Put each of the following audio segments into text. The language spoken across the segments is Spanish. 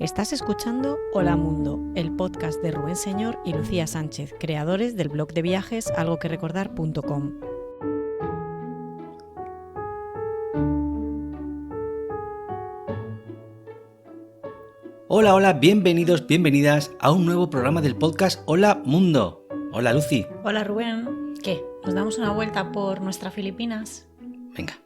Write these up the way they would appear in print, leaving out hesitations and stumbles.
Estás escuchando Hola Mundo, el podcast de Rubén Señor y Lucía Sánchez, creadores del blog de viajes algoquerecordar.com. Hola, bienvenidos, bienvenidas a un nuevo programa del podcast Hola Mundo. Hola Lucy. Hola Rubén, ¿qué? ¿Nos damos una vuelta por nuestras Filipinas? Venga.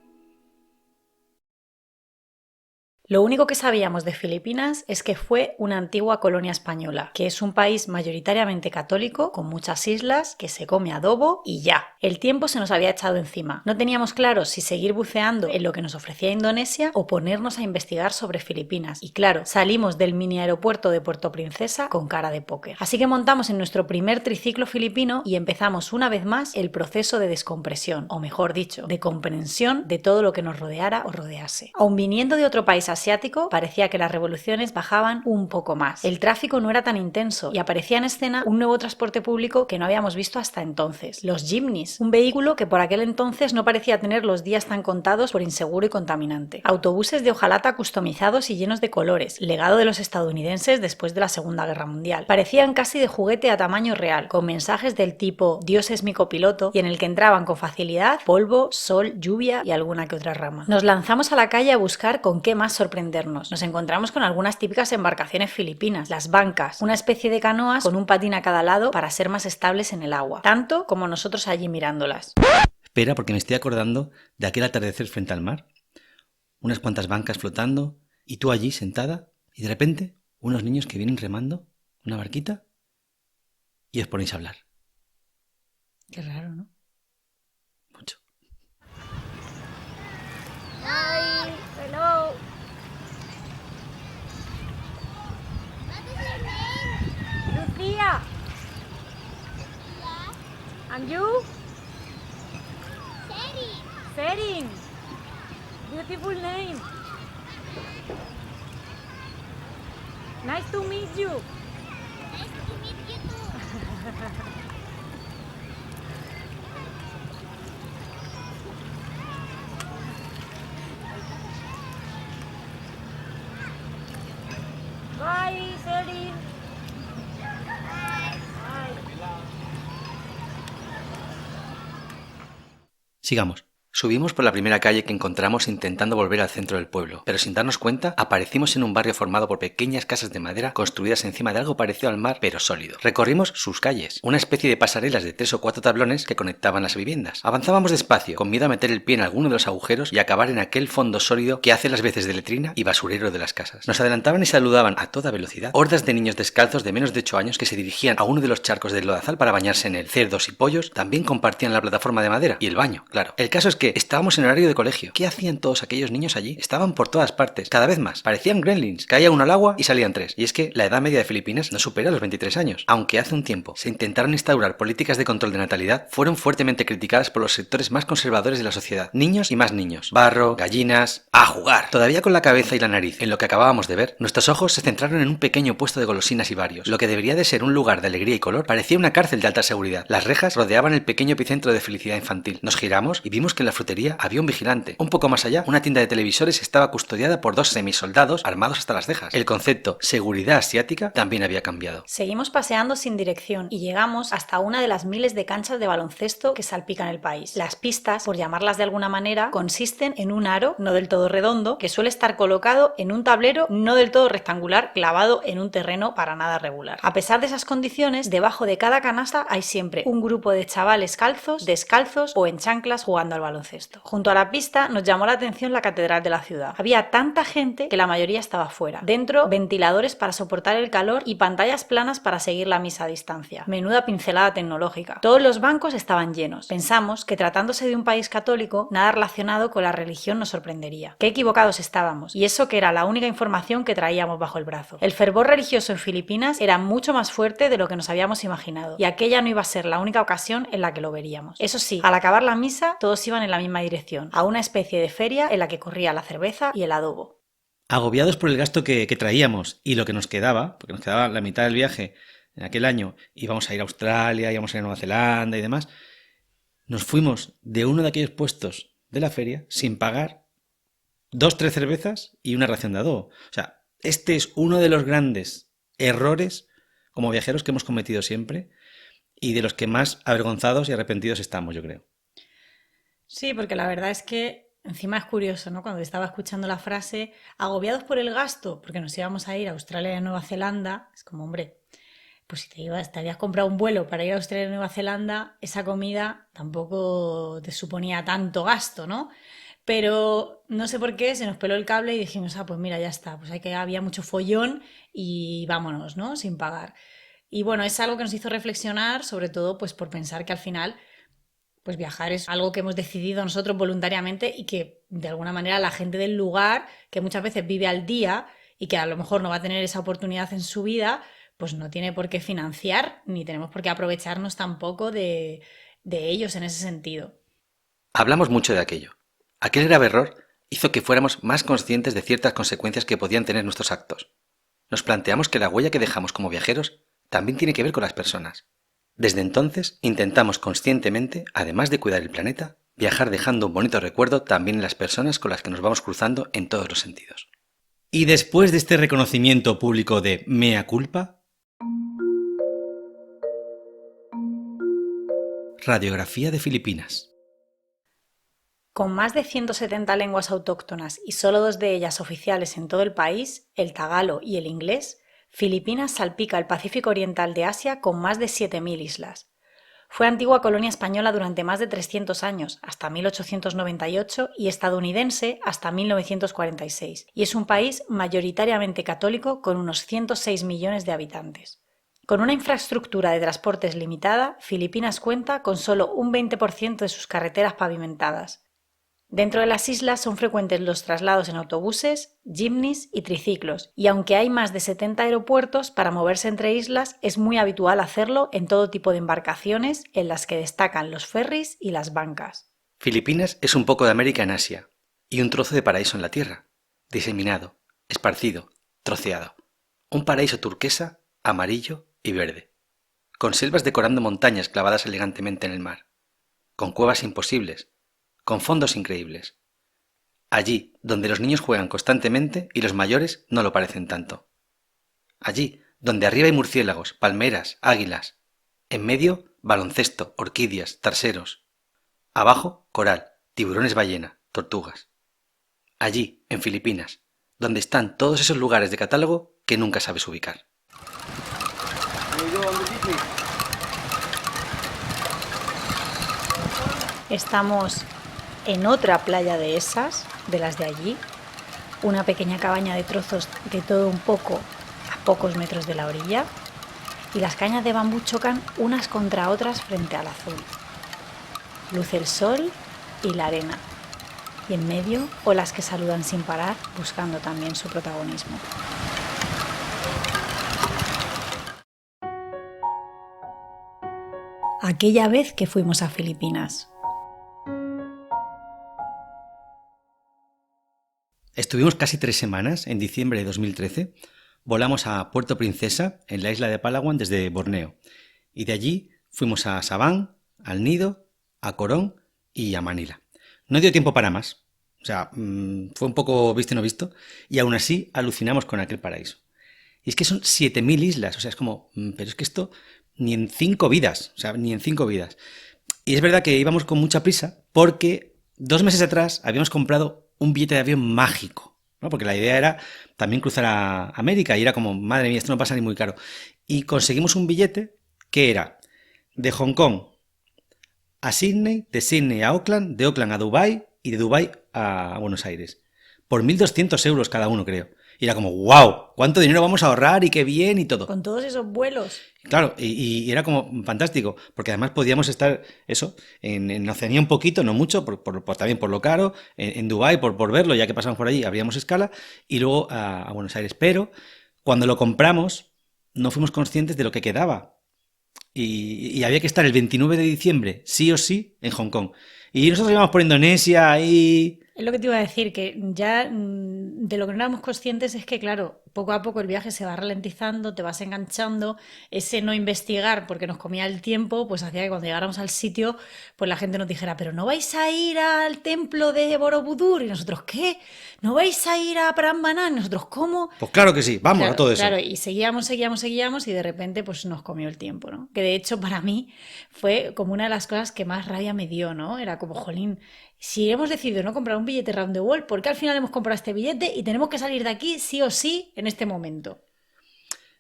Lo único que sabíamos de Filipinas es que fue una antigua colonia española, que es un país mayoritariamente católico, con muchas islas, que se come adobo y ya. El tiempo se nos había echado encima. No teníamos claro si seguir buceando en lo que nos ofrecía Indonesia o ponernos a investigar sobre Filipinas. Y claro, salimos del mini aeropuerto de Puerto Princesa con cara de póker. Así que montamos en nuestro primer triciclo filipino y empezamos una vez más el proceso de descompresión, o mejor dicho, de comprensión de todo lo que nos rodeara o rodease. Aun viniendo de otro país asiático, parecía que las revoluciones bajaban un poco más. El tráfico no era tan intenso y aparecía en escena un nuevo transporte público que no habíamos visto hasta entonces, los jeepneys, un vehículo que por aquel entonces no parecía tener los días tan contados por inseguro y contaminante. Autobuses de hojalata customizados y llenos de colores, legado de los estadounidenses después de la Segunda Guerra Mundial. Parecían casi de juguete a tamaño real, con mensajes del tipo "Dios es mi copiloto" y en el que entraban con facilidad polvo, sol, lluvia y alguna que otra rama. Nos lanzamos a la calle a buscar con qué más sorprendernos. Nos encontramos con algunas típicas embarcaciones filipinas, las bancas, una especie de canoas con un patín a cada lado para ser más estables en el agua, tanto como nosotros allí mirándolas. Espera, porque me estoy acordando de aquel atardecer frente al mar. Unas cuantas bancas flotando y tú allí sentada y de repente unos niños que vienen remando una barquita y os ponéis a hablar. Qué raro, ¿no? Mucho. Hi, hello. Lucia. And you? Serin. Beautiful name. Nice to meet you. Bye, Serin. Sigamos. Subimos por la primera calle que encontramos intentando volver al centro del pueblo, pero sin darnos cuenta aparecimos en un barrio formado por pequeñas casas de madera construidas encima de algo parecido al mar, pero sólido. Recorrimos sus calles, una especie de pasarelas de 3 o 4 tablones que conectaban las viviendas. Avanzábamos despacio, con miedo a meter el pie en alguno de los agujeros y acabar en aquel fondo sólido que hace las veces de letrina y basurero de las casas. Nos adelantaban y saludaban a toda velocidad hordas de niños descalzos de menos de 8 años que se dirigían a uno de los charcos del lodazal para bañarse en él. Cerdos y pollos también compartían la plataforma de madera y el baño, claro. El caso es que estábamos en horario de colegio. ¿Qué hacían todos aquellos niños allí? Estaban por todas partes, cada vez más. Parecían gremlins. Caía uno al agua y salían 3. Y es que la edad media de Filipinas no supera los 23 años. Aunque hace un tiempo se intentaron instaurar políticas de control de natalidad, fueron fuertemente criticadas por los sectores más conservadores de la sociedad. Niños y más niños. Barro, gallinas... ¡A jugar! Todavía con la cabeza y la nariz en lo que acabábamos de ver, nuestros ojos se centraron en un pequeño puesto de golosinas y varios. Lo que debería de ser un lugar de alegría y color parecía una cárcel de alta seguridad. Las rejas rodeaban el pequeño epicentro de felicidad infantil. Nos giramos y vimos que en la frutería había un vigilante. Un poco más allá, una tienda de televisores estaba custodiada por 2 semisoldados armados hasta las cejas. El concepto seguridad asiática también había cambiado. Seguimos paseando sin dirección y llegamos hasta una de las miles de canchas de baloncesto que salpican el país. Las pistas, por llamarlas de alguna manera, consisten en un aro no del todo redondo que suele estar colocado en un tablero no del todo rectangular clavado en un terreno para nada regular. A pesar de esas condiciones, debajo de cada canasta hay siempre un grupo de chavales calzos, descalzos o en chanclas jugando al baloncesto. Junto a la pista nos llamó la atención la catedral de la ciudad. Había tanta gente que la mayoría estaba fuera. Dentro, ventiladores para soportar el calor y pantallas planas para seguir la misa a distancia. Menuda pincelada tecnológica. Todos los bancos estaban llenos. Pensamos que tratándose de un país católico, nada relacionado con la religión nos sorprendería. Qué equivocados estábamos. Y eso que era la única información que traíamos bajo el brazo. El fervor religioso en Filipinas era mucho más fuerte de lo que nos habíamos imaginado. Y aquella no iba a ser la única ocasión en la que lo veríamos. Eso sí, al acabar la misa, todos iban en la misma dirección, a una especie de feria en la que corría la cerveza y el adobo. Agobiados por el gasto que traíamos y lo que nos quedaba, porque nos quedaba la mitad del viaje en aquel año, íbamos a ir a Australia, íbamos a ir a Nueva Zelanda y demás, nos fuimos de uno de aquellos puestos de la feria sin pagar 2-3 cervezas y una ración de adobo. O sea, Este es uno de los grandes errores como viajeros que hemos cometido siempre y de los que más avergonzados y arrepentidos estamos, yo creo. Sí, porque la verdad es que encima es curioso, ¿no? Cuando estaba escuchando la frase, agobiados por el gasto, porque nos íbamos a ir a Australia y a Nueva Zelanda, es como, hombre, pues si te habías comprado un vuelo para ir a Australia y Nueva Zelanda, esa comida tampoco te suponía tanto gasto, ¿no? Pero no sé por qué se nos peló el cable y dijimos, pues mira, ya está, pues hay que había mucho follón y vámonos, ¿no? Sin pagar. Y bueno, es algo que nos hizo reflexionar, sobre todo pues por pensar que al final pues viajar es algo que hemos decidido nosotros voluntariamente y que de alguna manera la gente del lugar, que muchas veces vive al día y que a lo mejor no va a tener esa oportunidad en su vida, pues no tiene por qué financiar ni tenemos por qué aprovecharnos tampoco de ellos en ese sentido. Hablamos mucho de aquello. Aquel grave error hizo que fuéramos más conscientes de ciertas consecuencias que podían tener nuestros actos. Nos planteamos que la huella que dejamos como viajeros también tiene que ver con las personas. Desde entonces intentamos conscientemente, además de cuidar el planeta, viajar dejando un bonito recuerdo también en las personas con las que nos vamos cruzando en todos los sentidos. Y después de este reconocimiento público de mea culpa, radiografía de Filipinas. Con más de 170 lenguas autóctonas y solo 2 de ellas oficiales en todo el país, el tagalo y el inglés, Filipinas salpica el Pacífico Oriental de Asia con más de 7.000 islas. Fue antigua colonia española durante más de 300 años, hasta 1898, y estadounidense hasta 1946, y es un país mayoritariamente católico con unos 106 millones de habitantes. Con una infraestructura de transportes limitada, Filipinas cuenta con solo un 20% de sus carreteras pavimentadas. Dentro de las islas son frecuentes los traslados en autobuses, jeepneys y triciclos, y aunque hay más de 70 aeropuertos, para moverse entre islas es muy habitual hacerlo en todo tipo de embarcaciones, en las que destacan los ferries y las bancas. Filipinas es un poco de América en Asia, y un trozo de paraíso en la Tierra, diseminado, esparcido, troceado. Un paraíso turquesa, amarillo y verde, con selvas decorando montañas clavadas elegantemente en el mar, con cuevas imposibles, con fondos increíbles. Allí, donde los niños juegan constantemente y los mayores no lo parecen tanto. Allí, donde arriba hay murciélagos, palmeras, águilas. En medio, baloncesto, orquídeas, tarseros. Abajo, coral, tiburones ballena, tortugas. Allí, en Filipinas, donde están todos esos lugares de catálogo que nunca sabes ubicar. Estamos en otra playa de esas, de las de allí, una pequeña cabaña de trozos de todo un poco a pocos metros de la orilla, y las cañas de bambú chocan unas contra otras frente al azul. Luce el sol y la arena, y en medio olas que saludan sin parar, buscando también su protagonismo. Aquella vez que fuimos a Filipinas. Estuvimos casi 3 semanas, en diciembre de 2013, volamos a Puerto Princesa, en la isla de Palawan, desde Borneo, y de allí fuimos a Sabang, al Nido, a Corón y a Manila. No dio tiempo para más, o sea, fue un poco visto y no visto, y aún así alucinamos con aquel paraíso. Y es que son 7.000 islas, o sea, es como, pero es que esto ni en 5 vidas, o sea, ni en 5 vidas. Y es verdad que íbamos con mucha prisa porque 2 meses atrás habíamos comprado un billete de avión mágico, ¿no? Porque la idea era también cruzar a América y era como, madre mía, esto no pasa ni muy caro. Y conseguimos un billete que era de Hong Kong a Sydney, de Sydney a Auckland, de Auckland a Dubái y de Dubái a Buenos Aires. Por 1.200 euros cada uno, creo. Y era como, wow, ¿cuánto dinero vamos a ahorrar? Y qué bien y todo. Con todos esos vuelos. Claro, y era como fantástico, porque además podíamos estar, eso, en Oceanía un poquito, no mucho, también por lo caro, en Dubái por verlo, ya que pasamos por allí, abríamos escala, y luego a Buenos Aires. Pero cuando lo compramos, no fuimos conscientes de lo que quedaba. Y había que estar el 29 de diciembre, sí o sí, en Hong Kong. Y nosotros íbamos por Indonesia y Es lo que te iba a decir, que ya de lo que no éramos conscientes es que, claro, poco a poco el viaje se va ralentizando, te vas enganchando, ese no investigar porque nos comía el tiempo, pues hacía que cuando llegáramos al sitio, pues la gente nos dijera, pero ¿no vais a ir al templo de Borobudur? Y nosotros, ¿qué? ¿No vais a ir a Prambanan? Y nosotros, ¿cómo? Pues claro que sí, vamos Claro, a todo eso. claro, y seguíamos y de repente pues nos comió el tiempo, ¿no? Que de hecho para mí fue como una de las cosas que más rabia me dio, ¿no? Era como, jolín, si hemos decidido no comprar un billete round the world, ¿por qué al final hemos comprado este billete y tenemos que salir de aquí sí o sí en este momento?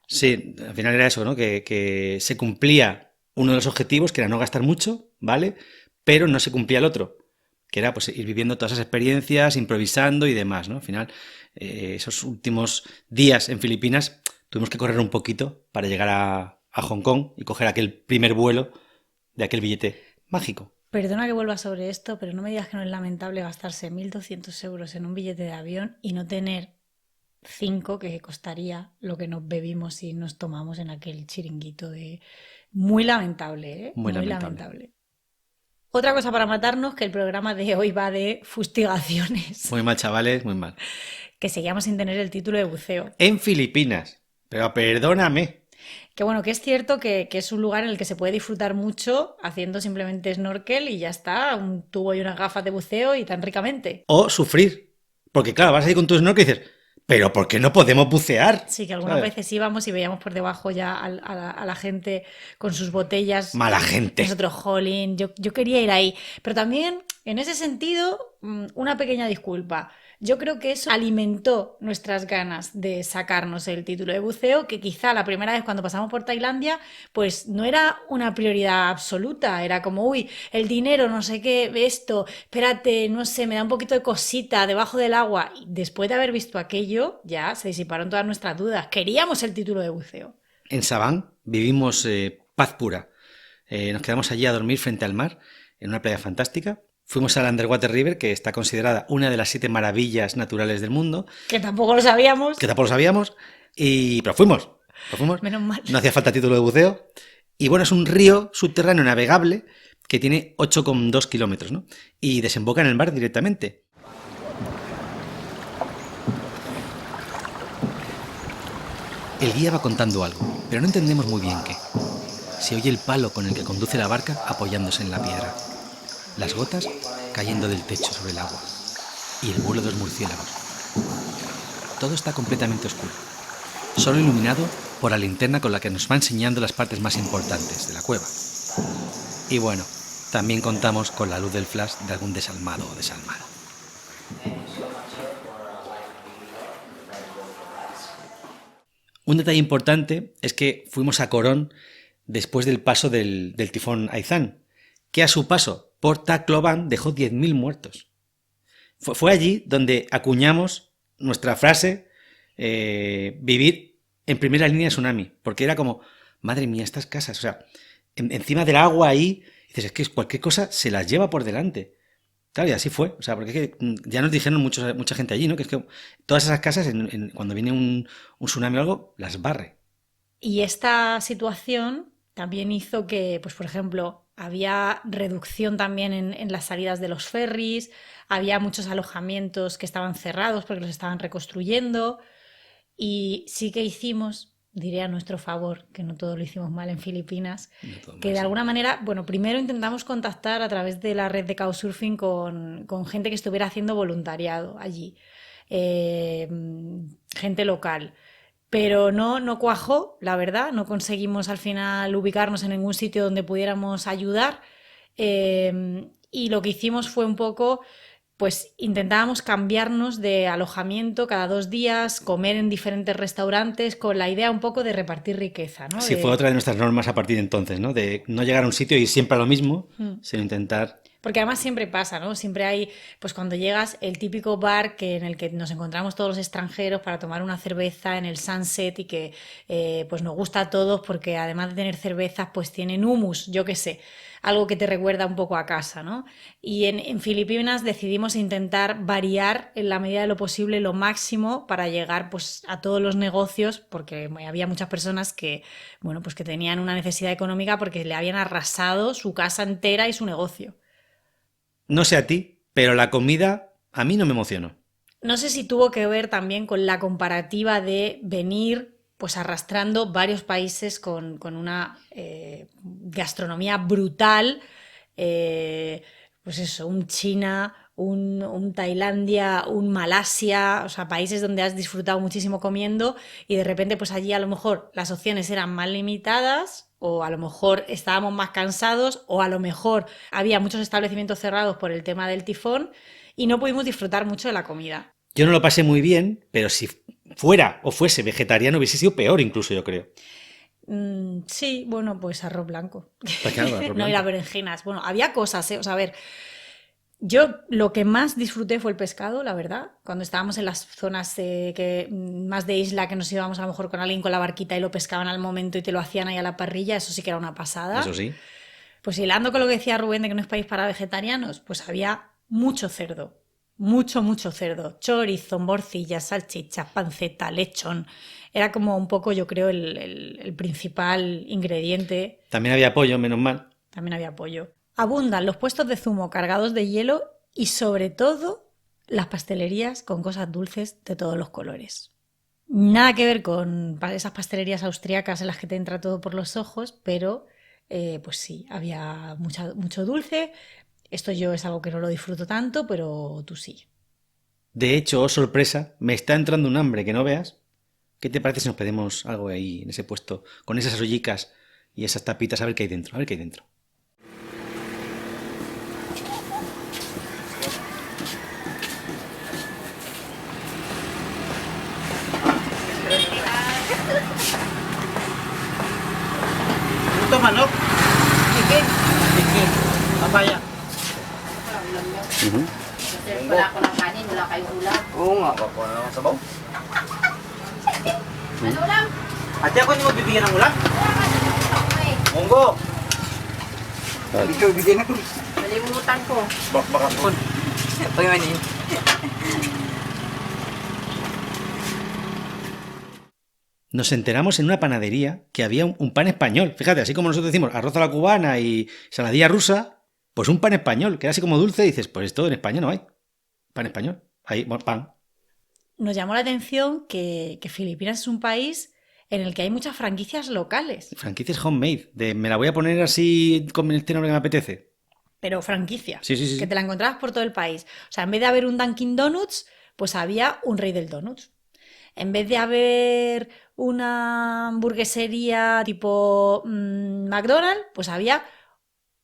Sí, al final era eso, ¿no? Que se cumplía uno de los objetivos, que era no gastar mucho, ¿vale? Pero no se cumplía el otro, que era pues ir viviendo todas esas experiencias, improvisando y demás, ¿no? Al final, esos últimos días en Filipinas tuvimos que correr un poquito para llegar a Hong Kong y coger aquel primer vuelo de aquel billete mágico. Perdona que vuelva sobre esto, pero no me digas que no es lamentable gastarse 1.200 euros en un billete de avión y no tener 5 que costaría lo que nos bebimos y nos tomamos en aquel chiringuito de... Muy lamentable, ¿eh? Muy lamentable. Lamentable. Otra cosa para matarnos, que el programa de hoy va de fustigaciones. Muy mal, chavales, muy mal. Que seguíamos sin tener el título de buceo. En Filipinas, pero perdóname. Que bueno, que es cierto que es un lugar en el que se puede disfrutar mucho haciendo simplemente snorkel y ya está, un tubo y unas gafas de buceo y tan ricamente. O sufrir. Porque claro, vas ahí con tu snorkel y dices, ¿pero por qué no podemos bucear? Sí, que algunas ¿Sabes? veces íbamos y veíamos por debajo ya a la gente con sus botellas. Mala gente. Nosotros, jolín, yo quería ir ahí. Pero también, en ese sentido, una pequeña disculpa. Yo creo que eso alimentó nuestras ganas de sacarnos el título de buceo, que quizá la primera vez cuando pasamos por Tailandia, pues no era una prioridad absoluta, era como, uy, el dinero, no sé qué, esto, espérate, no sé, me da un poquito de cosita debajo del agua. Y después de haber visto aquello, ya se disiparon todas nuestras dudas. Queríamos el título de buceo. En Sabang vivimos paz pura. Nos quedamos allí a dormir frente al mar, en una playa fantástica. Fuimos al Underwater River, que está considerada una de las 7 maravillas naturales del mundo. Que tampoco lo sabíamos. Que tampoco lo sabíamos. Pero fuimos. Menos mal. No hacía falta título de buceo. Y bueno, es un río subterráneo navegable que tiene 8,2 kilómetros, ¿no? Y desemboca en el mar directamente. El guía va contando algo, pero no entendemos muy bien qué. Se oye el palo con el que conduce la barca apoyándose en la piedra. Las gotas cayendo del techo sobre el agua. Y el vuelo de los murciélagos. Todo está completamente oscuro. Solo iluminado por la linterna con la que nos va enseñando las partes más importantes de la cueva. Y bueno, también contamos con la luz del flash de algún desalmado o desalmada. Un detalle importante es que fuimos a Corón después del paso del tifón Aizan, que a su paso por Tacloban dejó 10.000 muertos. Fue allí donde acuñamos nuestra frase, vivir en primera línea de tsunami, porque era como, madre mía, estas casas, o sea, encima del agua ahí, dices, es que cualquier cosa se las lleva por delante. Claro, y así fue, o sea, porque es que ya nos dijeron mucha gente allí, ¿no? Que es que todas esas casas, cuando viene un tsunami o algo, las barre. Y esta situación también hizo que, pues por ejemplo, había reducción también en las salidas de los ferries, había muchos alojamientos que estaban cerrados porque los estaban reconstruyendo y sí que hicimos, diré a nuestro favor, que no todo lo hicimos mal en Filipinas, que de alguna manera, bueno, primero intentamos contactar a través de la red de Couchsurfing con gente que estuviera haciendo voluntariado allí, gente local. Pero no cuajó, la verdad, no conseguimos al final ubicarnos en ningún sitio donde pudiéramos ayudar y lo que hicimos fue un poco, pues intentábamos cambiarnos de alojamiento cada 2 días, comer en diferentes restaurantes con la idea un poco de repartir riqueza, ¿no? Sí, fue otra de nuestras normas a partir de entonces, ¿no? De no llegar a un sitio y siempre a lo mismo, sino intentar... Porque además siempre pasa, ¿no? Siempre hay, pues cuando llegas, el típico bar en el que nos encontramos todos los extranjeros para tomar una cerveza en el Sunset y que pues nos gusta a todos porque además de tener cervezas, pues tienen hummus, yo qué sé, algo que te recuerda un poco a casa, ¿no? Y en Filipinas decidimos intentar variar en la medida de lo posible lo máximo para llegar pues a todos los negocios porque había muchas personas que, bueno, pues que tenían una necesidad económica porque le habían arrasado su casa entera y su negocio. No sé a ti, pero la comida A mí no me emocionó. No sé si tuvo que ver también con la comparativa de venir pues arrastrando varios países con una gastronomía brutal, pues eso, un China, un Tailandia, un Malasia, o sea, países donde has disfrutado muchísimo comiendo y de repente pues allí a lo mejor las opciones eran más limitadas o a lo mejor estábamos más cansados o a lo mejor había muchos establecimientos cerrados por el tema del tifón y no pudimos disfrutar mucho de la comida. Yo no lo pasé muy bien, pero si fuera o fuese vegetariano hubiese sido peor incluso, yo creo. Sí, bueno, pues arroz blanco. Pues claro, arroz No, y blanco. las berenjenas. Bueno, había cosas, ¿eh? O sea, a ver, yo lo que más disfruté fue el pescado, la verdad. Cuando estábamos en las zonas más de isla, que nos íbamos a lo mejor con alguien con la barquita y lo pescaban al momento y te lo hacían ahí a la parrilla, eso sí que era una pasada. Eso sí. Pues hilando con lo que decía Rubén de que no es país para vegetarianos, pues había mucho cerdo. Mucho, mucho cerdo. Chorizo, morcillas, salchichas, panceta, lechón. Era como un poco, yo creo, el principal ingrediente. También había pollo, menos mal. También había pollo. Abundan los puestos de zumo cargados de hielo y sobre todo las pastelerías con cosas dulces de todos los colores. Nada que ver con esas pastelerías austriacas en las que te entra todo por los ojos, pero pues sí, había mucho dulce. Esto yo es algo que no lo disfruto tanto, pero tú sí. De hecho, oh sorpresa, me está entrando un hambre que no veas. ¿Qué te parece si nos pedimos algo ahí en ese puesto, con esas ollicas y esas tapitas, a ver qué hay dentro, a ver qué hay dentro? Ito manok. Chicken. Chicken. Papaya. Kasi wala ko ng kanin, wala kayong ulam. Oo nga. Papuha na akong sabaw. Ano ulam? Ate, ako hindi mo bibigyan ng ulam. Okay. Munggo. Ikaw, bigyan ako. Nalimutan ko. Baka po. Pagyaman eh. Nos enteramos en una panadería que había un pan español. Fíjate, así como nosotros decimos arroz a la cubana y saladilla rusa, pues un pan español, que era así como dulce, y dices, pues esto en España no hay. Pan español. Hay pan. Nos llamó la atención que Filipinas es un país en el que hay muchas franquicias locales, Franquicias homemade, de me la voy a poner así con el tenor que me apetece. pero franquicia, Sí, sí, sí. que te la encontrabas por todo el país. O sea, en vez de haber un Dunkin' Donuts, pues había un Rey del Donuts. En vez de haber una hamburguesería tipo McDonald's, pues había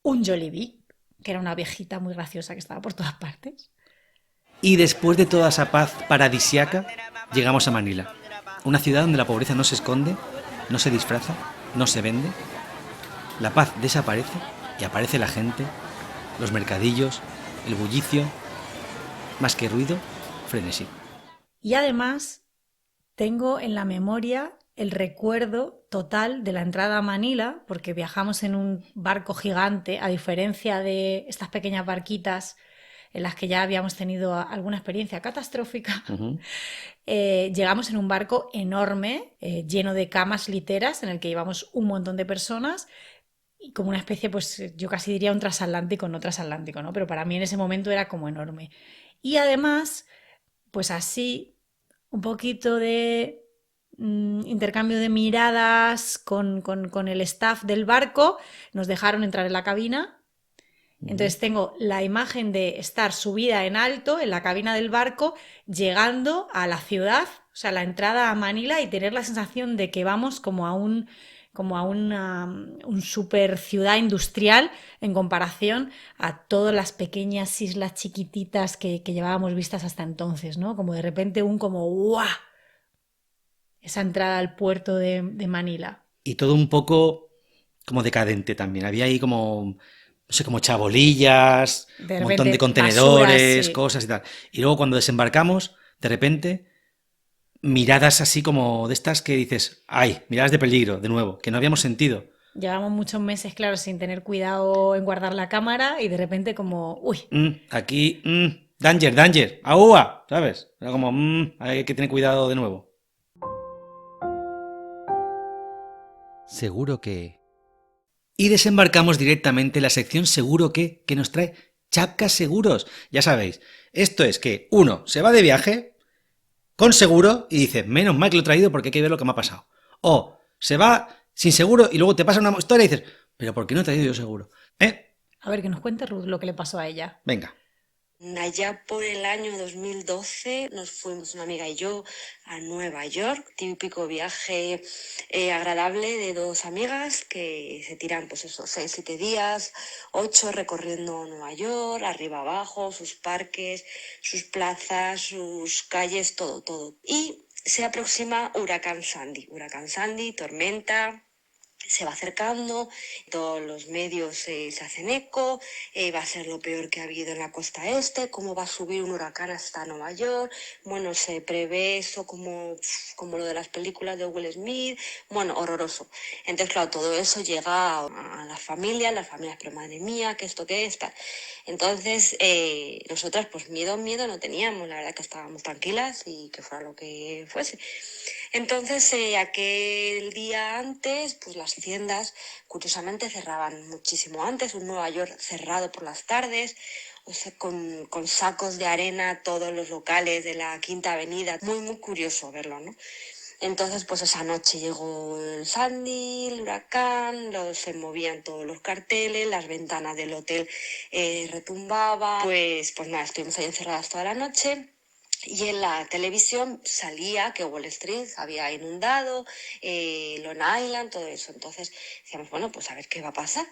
un Jollibee, que era una viejita muy graciosa que estaba por todas partes. Y después de toda esa paz paradisiaca, llegamos a Manila. Una ciudad donde la pobreza no se esconde, no se disfraza, no se vende. La paz desaparece y aparece la gente, los mercadillos, el bullicio. Más que ruido, frenesí. Y además tengo en la memoria el recuerdo total de la entrada a Manila, porque viajamos en un barco gigante, a diferencia de estas pequeñas barquitas en las que ya habíamos tenido alguna experiencia catastrófica. Llegamos en un barco enorme, lleno de camas literas, en el que íbamos un montón de personas, y como una especie, pues yo casi diría un transatlántico, no transatlántico, ¿no? Pero para mí en ese momento era como enorme. Y además, pues así, un poquito de intercambio de miradas con el staff del barco, nos dejaron entrar en la cabina. Entonces tengo la imagen de estar subida en alto en la cabina del barco, llegando a la ciudad, o sea, la entrada a Manila, y tener la sensación de que vamos como a un super ciudad industrial en comparación a todas las pequeñas islas chiquititas que llevábamos vistas hasta entonces, ¿no? Como de repente como ¡guau! Esa entrada al puerto de Manila. Y todo un poco como decadente también. Había ahí como, no sé, como chabolillas, un montón de contenedores, basuras, sí. cosas y tal. Y luego cuando desembarcamos, de repente, miradas así como de estas que dices, ¡ay! Miradas de peligro, de nuevo, que no habíamos sentido. Llevamos muchos meses, claro, sin tener cuidado en guardar la cámara y de repente como, uy, Aquí, danger, danger, ¡aúa! ¿Sabes? Era como, hay que tener cuidado de nuevo. Seguro que... Y desembarcamos directamente en la sección Seguro que nos trae Chapka Seguros. Ya sabéis, esto es que uno se va de viaje con seguro y dice, menos mal que lo he traído porque hay que ver lo que me ha pasado. O se va sin seguro y luego te pasa una historia y dices, pero ¿por qué no he traído yo seguro? A ver, que nos cuente Ruth lo que le pasó a ella. Venga. Allá por el año 2012 nos fuimos una amiga y yo a Nueva York, típico viaje agradable de dos amigas que se tiran pues eso, 6-7 días, 8 recorriendo Nueva York, arriba abajo, sus parques, sus plazas, sus calles, todo. Y se aproxima Huracán Sandy, tormenta. Se va acercando, todos los medios se hacen eco, va a ser lo peor que ha habido en la costa este, cómo va a subir un huracán hasta Nueva York, bueno, se prevé eso como lo de las películas de Will Smith, bueno, horroroso. Entonces, claro, todo eso llega a las familias, pero madre mía, ¿qué esto qué es? Tal. Entonces, nosotras pues miedo no teníamos, la verdad que estábamos tranquilas y que fuera lo que fuese. Entonces, aquel día antes, pues las tiendas curiosamente cerraban muchísimo antes, un Nueva York cerrado por las tardes, o sea, con sacos de arena todos los locales de la Quinta Avenida, muy curioso verlo, ¿no? Entonces, pues esa noche llegó el Sandy, el huracán, se movían todos los carteles, las ventanas del hotel retumbaban, pues nada, estuvimos ahí encerradas toda la noche. Y en la televisión salía que Wall Street había inundado, Long Island, todo eso. Entonces decíamos, bueno, pues a ver qué va a pasar.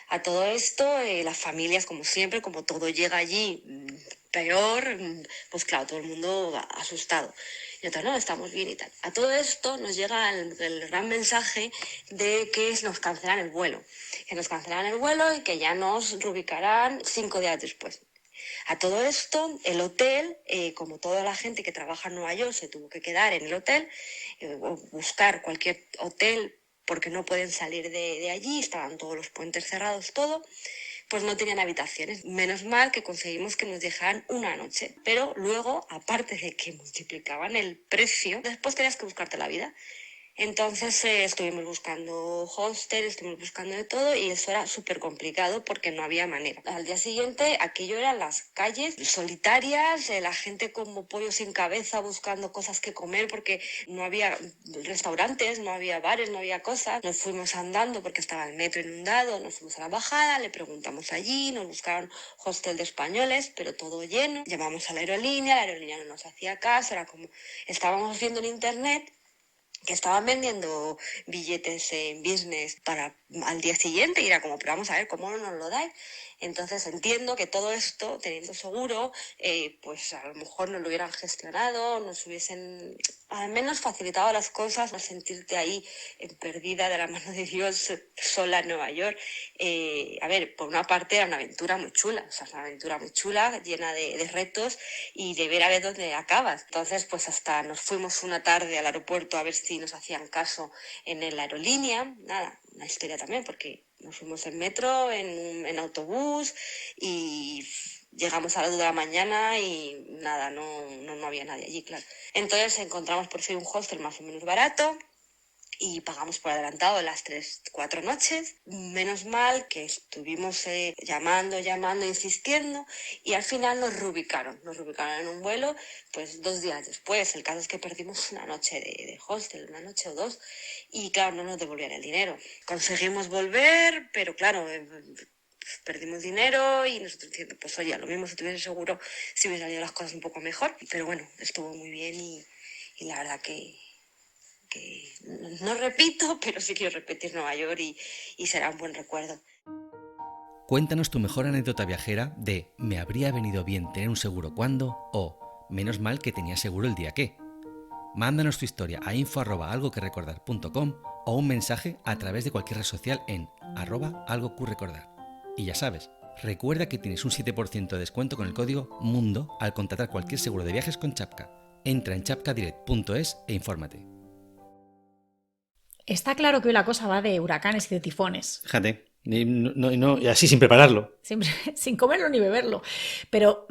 A todo esto, las familias, como siempre, como todo llega allí peor, pues claro, todo el mundo asustado. Y nosotros, no, estamos bien y tal. A todo esto nos llega el gran mensaje de que nos cancelan el vuelo. Que nos cancelan el vuelo y que ya nos reubicarán 5 días después. A todo esto, el hotel, como toda la gente que trabaja en Nueva York se tuvo que quedar en el hotel, o buscar cualquier hotel porque no pueden salir de allí, estaban todos los puentes cerrados, todo, pues no tenían habitaciones. Menos mal que conseguimos que nos dejaran una noche, pero luego, aparte de que multiplicaban el precio, después tenías que buscarte la vida. Entonces estuvimos buscando hostel, estuvimos buscando de todo y eso era súper complicado porque no había manera. Al día siguiente aquello eran las calles solitarias, la gente como pollo sin cabeza buscando cosas que comer porque no había restaurantes, no había bares, no había cosas. Nos fuimos andando porque estaba el metro inundado, nos fuimos a la bajada, le preguntamos allí, nos buscaron hostel de españoles, pero todo lleno. Llamamos a la aerolínea no nos hacía caso, era como estábamos viendo en internet que estaban vendiendo billetes en business para al día siguiente y era como, pero vamos a ver, ¿cómo no nos lo dais? Entonces entiendo que todo esto, teniendo seguro, pues a lo mejor nos lo hubieran gestionado, nos hubiesen al menos facilitado las cosas, no sentirte ahí perdida de la mano de Dios sola en Nueva York. A ver, por una parte era una aventura muy chula, llena de retos y de ver a ver dónde acabas. Entonces, pues hasta nos fuimos una tarde al aeropuerto a ver si nos hacían caso en la aerolínea, nada, una historia también porque nos fuimos en metro, en autobús y llegamos a las 2 de la mañana y nada, no había nadie allí, claro. Entonces encontramos por fin un hostel más o menos barato y pagamos por adelantado las 3-4 noches. Menos mal que estuvimos llamando, insistiendo y al final nos reubicaron en un vuelo pues 2 días después. El caso es que perdimos una noche de hostel, una noche o 2 y claro, no nos devolvían el dinero. Conseguimos volver, pero claro, perdimos dinero y nosotros diciendo, pues oye, a lo mismo si tuviese seguro si hubiesen salido las cosas un poco mejor, pero bueno, estuvo muy bien y la verdad que no repito, pero sí quiero repetir Nueva York y será un buen recuerdo. Cuéntanos tu mejor anécdota viajera de ¿me habría venido bien tener un seguro cuando? O menos mal que tenía seguro el día que. Mándanos tu historia a info@algoquerecordar.com o un mensaje a través de cualquier red social en @algoqrecordar. Y ya sabes, recuerda que tienes un 7% de descuento con el código MUNDO al contratar cualquier seguro de viajes con Chapka. Entra en chapkadirect.es e infórmate. Está claro que hoy la cosa va de huracanes y de tifones. Fíjate, y así sin prepararlo. Siempre, sin comerlo ni beberlo. Pero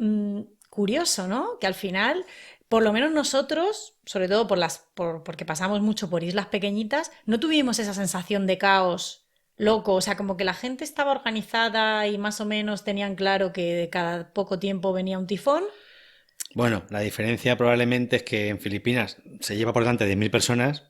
curioso, ¿no? Que al final, por lo menos nosotros, sobre todo porque pasamos mucho por islas pequeñitas, no tuvimos esa sensación de caos loco, o sea, como que la gente estaba organizada y más o menos tenían claro que cada poco tiempo venía un tifón. Bueno, la diferencia probablemente es que en Filipinas se lleva por delante de 1000 personas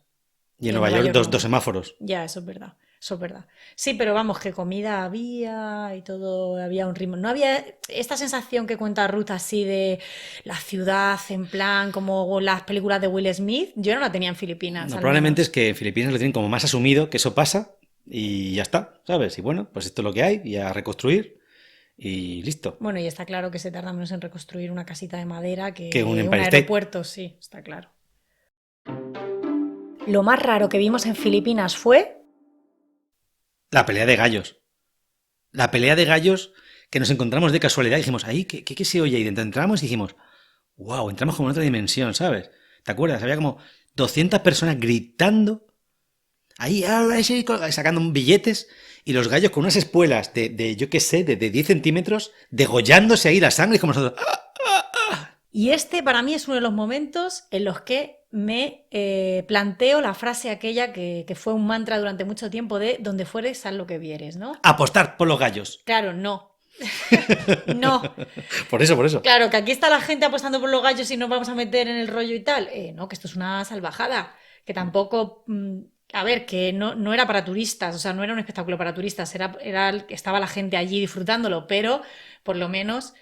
y en Y en Nueva Nueva York York no. dos semáforos. Ya, eso es verdad. Eso es verdad. Sí, pero vamos, que comida había y todo, había un ritmo. No había esta sensación que cuenta Ruth así de la ciudad en plan como las películas de Will Smith. Yo no la tenía en Filipinas, No, al probablemente menos. es que en Filipinas lo tienen como más asumido que eso pasa y ya está, ¿sabes? Y bueno, pues esto es lo que hay y a reconstruir y listo. Bueno, y está claro que se tarda menos en reconstruir una casita de madera Que que un un Empire State. aeropuerto, sí, está claro. Lo más raro que vimos en Filipinas fue... La pelea de gallos. La pelea de gallos que nos encontramos de casualidad y dijimos, ahí, ¿qué se oye ahí dentro? Entramos y dijimos, wow, entramos como en otra dimensión, ¿sabes? ¿Te acuerdas? Había como 200 personas gritando, ahí, sacando billetes y los gallos con unas espuelas de yo qué sé, de 10 centímetros, degollándose ahí la sangre como nosotros. Y este para mí es uno de los momentos en los que me planteo la frase aquella que fue un mantra durante mucho tiempo de donde fueres, haz lo que vieres, ¿no? Apostar por los gallos. Claro, no. No. Por eso. Claro, que aquí está la gente apostando por los gallos y nos vamos a meter en el rollo y tal. No, que esto es una salvajada. Que tampoco... a ver, que no era para turistas, o sea, no era un espectáculo para turistas, estaba la gente allí disfrutándolo, pero por lo menos...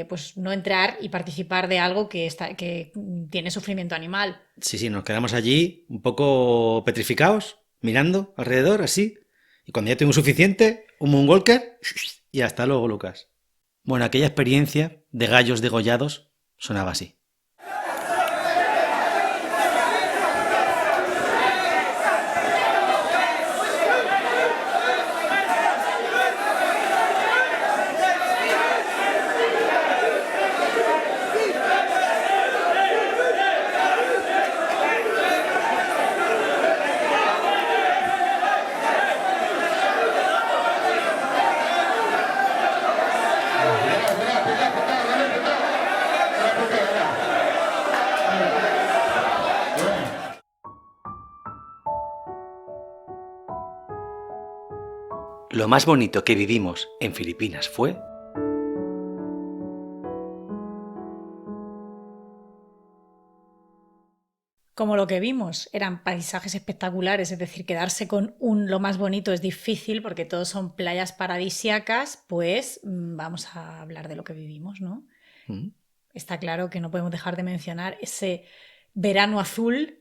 pues no entrar y participar de algo que tiene sufrimiento animal. Sí, nos quedamos allí un poco petrificados, mirando alrededor, así. Y cuando ya tuvimos suficiente, un moonwalker y hasta luego, Lucas. Bueno, aquella experiencia de gallos degollados sonaba así. Lo más bonito que vivimos en Filipinas fue... Como lo que vimos, eran paisajes espectaculares, es decir, quedarse con lo más bonito es difícil porque todos son playas paradisíacas, pues vamos a hablar de lo que vivimos, ¿no? Está claro que no podemos dejar de mencionar ese verano azul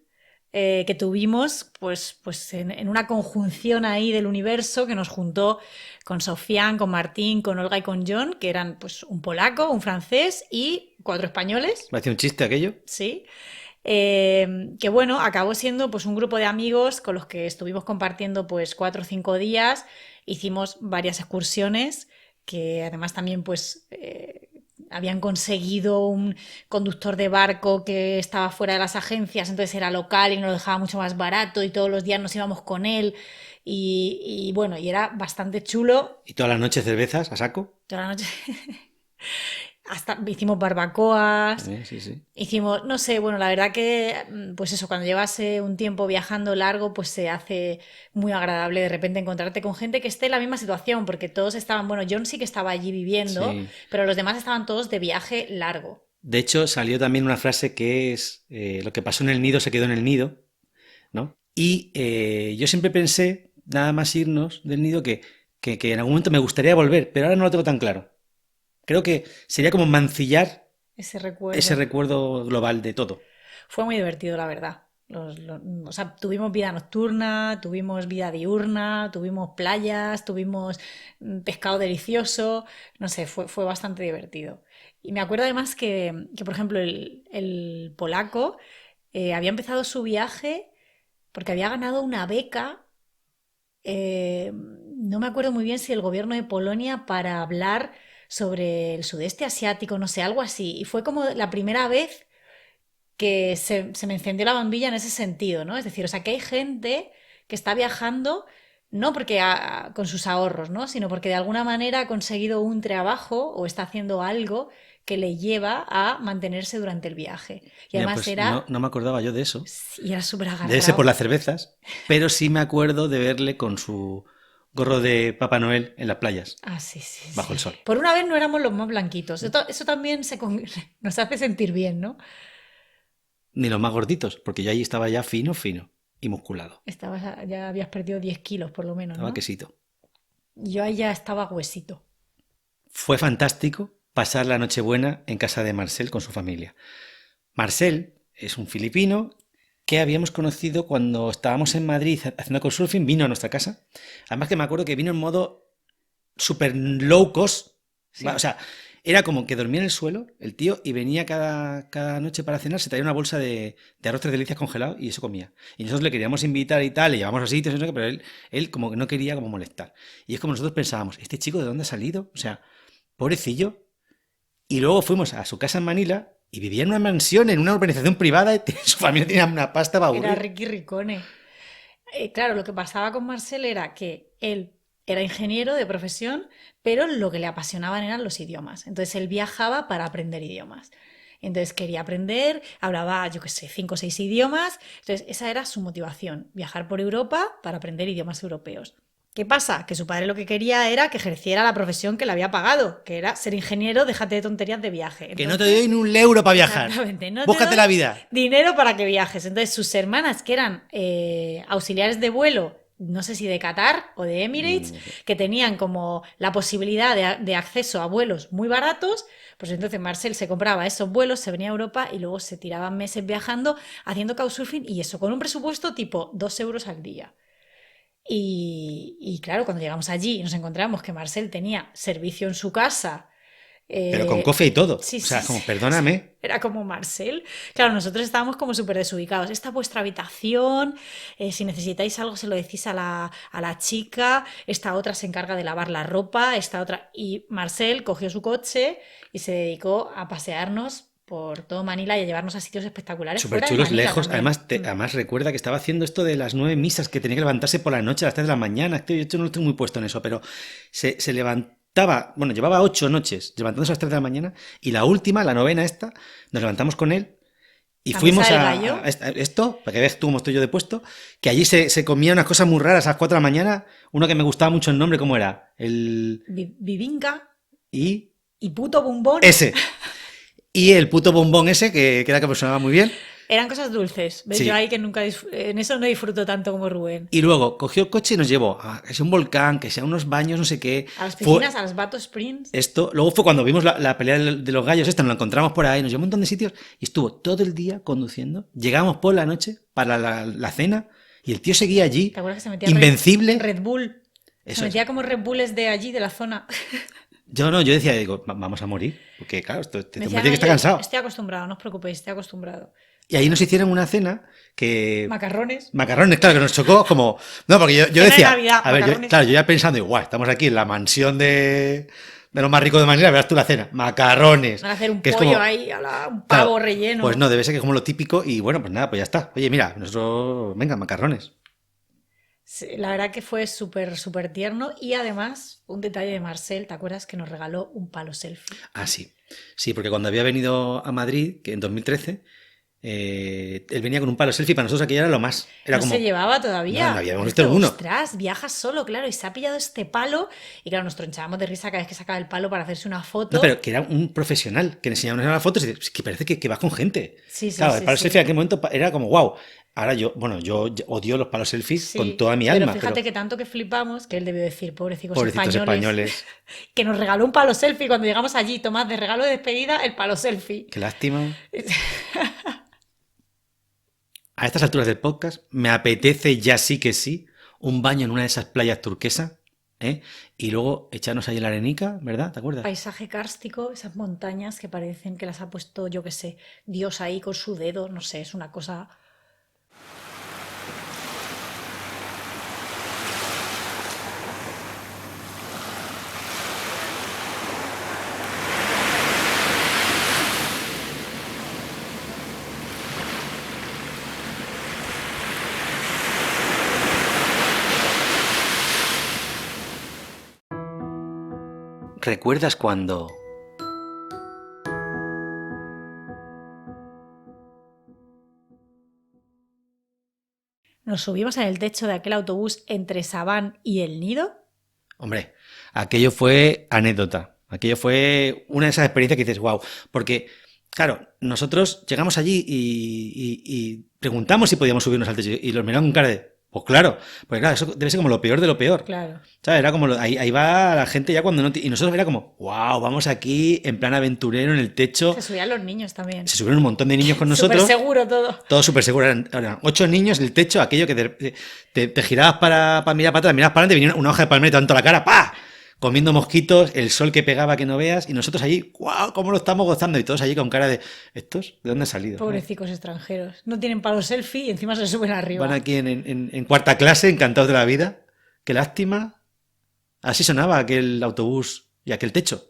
que tuvimos pues en una conjunción ahí del universo que nos juntó con Sofian, con Martín, con Olga y con John, que eran pues un polaco, un francés y 4 españoles. ¿Parece un chiste aquello? Sí. Que bueno, acabó siendo pues un grupo de amigos con los que estuvimos compartiendo pues 4 o 5 días, hicimos varias excursiones que además también pues habían conseguido un conductor de barco que estaba fuera de las agencias, entonces era local y nos lo dejaba mucho más barato y todos los días nos íbamos con él y bueno, y era bastante chulo. ¿Y todas las noches cervezas a saco? Toda la noche... Hasta hicimos barbacoas, Sí. hicimos, no sé, bueno, la verdad que, pues eso, cuando llevas un tiempo viajando largo, pues se hace muy agradable de repente encontrarte con gente que esté en la misma situación, porque todos estaban, bueno, John sí que estaba allí viviendo, Sí. pero los demás estaban todos de viaje largo. De hecho, salió también una frase que es, lo que pasó en el nido se quedó en el nido, ¿no? Y yo siempre pensé, nada más irnos del nido, que en algún momento me gustaría volver, pero ahora no lo tengo tan claro. Creo que sería como mancillar Ese recuerdo. ese recuerdo global de todo. Fue muy divertido, la verdad. O sea, tuvimos vida nocturna, tuvimos vida diurna, tuvimos playas, tuvimos pescado delicioso, no sé, fue bastante divertido. Y me acuerdo además que por ejemplo, el polaco había empezado su viaje porque había ganado una beca, no me acuerdo muy bien si el gobierno de Polonia para hablar sobre el sudeste asiático, no sé, algo así. Y fue como la primera vez que se me encendió la bombilla en ese sentido, ¿no? Es decir, o sea, que hay gente que está viajando no porque con sus ahorros, ¿no? Sino porque de alguna manera ha conseguido un trabajo o está haciendo algo que le lleva a mantenerse durante el viaje. Y Mira, además pues no me acordaba yo de eso. Y era súper agarrado. Debe ser por las cervezas, pero sí me acuerdo de verle con su gorro de Papá Noel en las playas, Ah, sí, sí, bajo sí. el sol. Por una vez no éramos los más blanquitos. Eso también nos hace sentir bien, ¿no? Ni los más gorditos, porque yo allí estaba ya fino, fino y musculado. Ya habías perdido 10 kilos por lo menos, Estaba ¿no? quesito. Yo ahí ya estaba huesito. Fue fantástico pasar la Nochebuena en casa de Marcel con su familia. Marcel es un filipino que habíamos conocido cuando estábamos en Madrid haciendo couchsurfing, vino a nuestra casa. Además que me acuerdo que vino en modo super low cost. Sí. O sea, era como que dormía en el suelo el tío y venía cada noche para cenar, se traía una bolsa de arroz tres delicias congelado y eso comía. Y nosotros le queríamos invitar y tal, le llevamos a sitios, y no sé qué, pero él como que no quería como molestar. Y es como nosotros pensábamos, ¿este chico de dónde ha salido? O sea, pobrecillo. Y luego fuimos a su casa en Manila y vivía en una mansión, en una urbanización privada, y su familia tenía una pasta para Era aburrir. Ricky Ricone. Claro, lo que pasaba con Marcel era que él era ingeniero de profesión, pero lo que le apasionaban eran los idiomas. Entonces él viajaba para aprender idiomas. Entonces quería aprender, hablaba, yo qué sé, 5 o 6 idiomas. Entonces esa era su motivación, viajar por Europa para aprender idiomas europeos. ¿Qué pasa? Que su padre lo que quería era que ejerciera la profesión que le había pagado, que era ser ingeniero, déjate de tonterías de viaje. Que no te Entonces, doy ni un euro para viajar. exactamente, no te Búscate doy la vida. dinero para que viajes. Entonces, sus hermanas, que eran auxiliares de vuelo, no sé si de Qatar o de Emirates, que tenían como la posibilidad de acceso a vuelos muy baratos, pues entonces Marcel se compraba esos vuelos, se venía a Europa y luego se tiraban meses viajando, haciendo couchsurfing y eso, con un presupuesto tipo 2 euros al día. Y claro, cuando llegamos allí y nos encontramos que Marcel tenía servicio en su casa. Pero con cofre y todo. Sí, O sea, sí, como, sí. perdóname. Era como Marcel. Claro, nosotros estábamos como súper desubicados. Esta es vuestra habitación. Si necesitáis algo, se lo decís a la chica. Esta otra se encarga de lavar la ropa. Esta otra. Y Marcel cogió su coche y se dedicó a pasearnos por todo Manila y a llevarnos a sitios espectaculares. Súper fuera de chulos, Manila lejos. también. Además, recuerda que estaba haciendo esto de las 9 misas, que tenía que levantarse por la noche a las 3 de la mañana. Yo no estoy muy puesto en eso, pero se levantaba, bueno, llevaba 8 noches levantándose a las 3 de la mañana y la última, la novena esta, nos levantamos con él y ¿La fuimos mesa del a gallo? esto, para que veas tú cómo estoy yo de puesto, que allí se comía unas cosas muy raras a las 4 de la mañana. Uno que me gustaba mucho el nombre, ¿cómo era? Bibinka Y y puto bombón. ese. Y el puto bombón ese, que era que me sonaba muy bien. Eran cosas dulces. ¿Ves? Sí. Yo ahí que nunca en eso no disfruto tanto como Rubén. Y luego cogió el coche y nos llevó a que sea un volcán, que sea unos baños, no sé qué. A las Fue piscinas, a los Bato Springs. esto. Luego fue cuando vimos la pelea de los gallos, esta, nos la encontramos por ahí, nos llevó a un montón de sitios y estuvo todo el día conduciendo. Llegamos por la noche para la cena y el tío seguía allí, ¿Te acuerdas que se metía invencible. Red Bull? Eso Se es. metía como Red Bulls de allí, de la zona. Yo decía, digo, vamos a morir, porque claro, Me este decía, hombre tiene que estar "No, yo cansado. Estoy acostumbrado, no os preocupéis, estoy acostumbrado. Y ahí nos hicieron una cena que... Macarrones. Macarrones, claro, que nos chocó como... No, porque yo Cena de decía... Navidad, a ver, macarrones. yo ya pensando, igual, estamos aquí en la mansión de los más ricos de Manila, verás tú la cena. Macarrones. Van a hacer un que es pollo como- ahí, un Claro, pavo relleno. Pues no, debe ser que es como lo típico y bueno, pues nada, pues ya está. Oye, mira, nosotros... Venga, macarrones. Sí, la verdad que fue súper, súper tierno. Y además, un detalle de Marcel, ¿te acuerdas que nos regaló un palo selfie? Ah, sí. Sí, porque cuando había venido a Madrid, que en 2013, él venía con un palo selfie, para nosotros aquello era lo más. Era No como... se llevaba todavía. No, no habíamos Esto, visto uno. Ostras, viaja solo, claro, y se ha pillado este palo. Y claro, nos tronchábamos de risa cada vez que sacaba el palo para hacerse una foto. No, pero que era un profesional, que le enseñaba unas fotos y dice, "Es que parece que vas con gente". Sí, sí, Claro, sí, el palo sí. selfie en aquel momento era como, wow. Ahora yo odio los palos selfies Sí, con toda mi pero alma. fíjate pero que tanto que flipamos, que él debió decir, pobrecitos pobrecitos españoles. que nos regaló un palo selfie cuando llegamos allí. Tomás, de regalo de despedida, el palo selfie. Qué lástima. A estas alturas del podcast me apetece ya sí que sí un baño en una de esas playas turquesas, ¿eh? Y luego echarnos ahí en la arenica, ¿verdad? ¿Te acuerdas? Paisaje kárstico, esas montañas que parecen que las ha puesto, yo qué sé, Dios ahí con su dedo, no sé, es una cosa... ¿Recuerdas cuando... nos subimos en el techo de aquel autobús entre Sabán y El Nido. Hombre, aquello fue anécdota. Aquello fue una de esas experiencias que dices, wow. Porque, claro, nosotros llegamos allí y preguntamos si podíamos subirnos al techo y los miraban con cara de, pues claro, porque claro, eso debe ser como lo peor de lo peor. Claro. ¿Sabes? Era como, ahí va la gente ya cuando no... Y nosotros era como, wow, vamos aquí en plan aventurero en el techo. Se subían los niños también. Se subieron un montón de niños con nosotros. Súper seguro todo. Todo súper seguro. Eran 8 niños en el techo, aquello que te girabas para mirar para atrás, mirabas para adelante, venía una hoja de palmera y te daban toda la cara, ¡pah! Comiendo mosquitos, el sol que pegaba que no veas, y nosotros allí, ¡guau! ¿Cómo lo estamos gozando? Y todos allí con cara de, ¿estos? ¿De dónde han salido? Pobrecicos extranjeros. No tienen para los selfie y encima se suben arriba. Van aquí en cuarta clase, encantados de la vida. Qué lástima. Así sonaba aquel autobús y aquel techo.